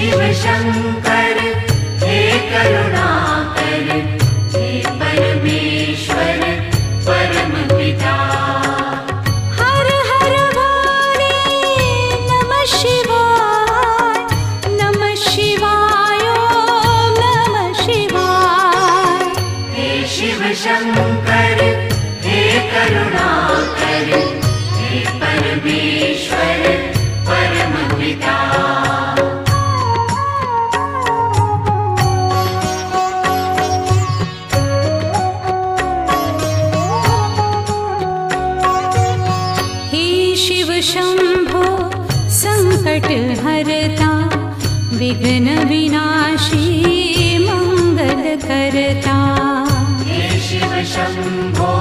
शिव शंकर हे करुणाकर, हे परमेश्वर परम पिता। हर हर वाणी नमः शिवाय, नमः शिवाय, ओम नमः शिवाय। हे शिव शंकर हे करुणाकर, हे परमेश्वर परम पिता। शिव शंभो संकट हरता, विघ्न विनाशी मंगल करता। हे शिव शंभो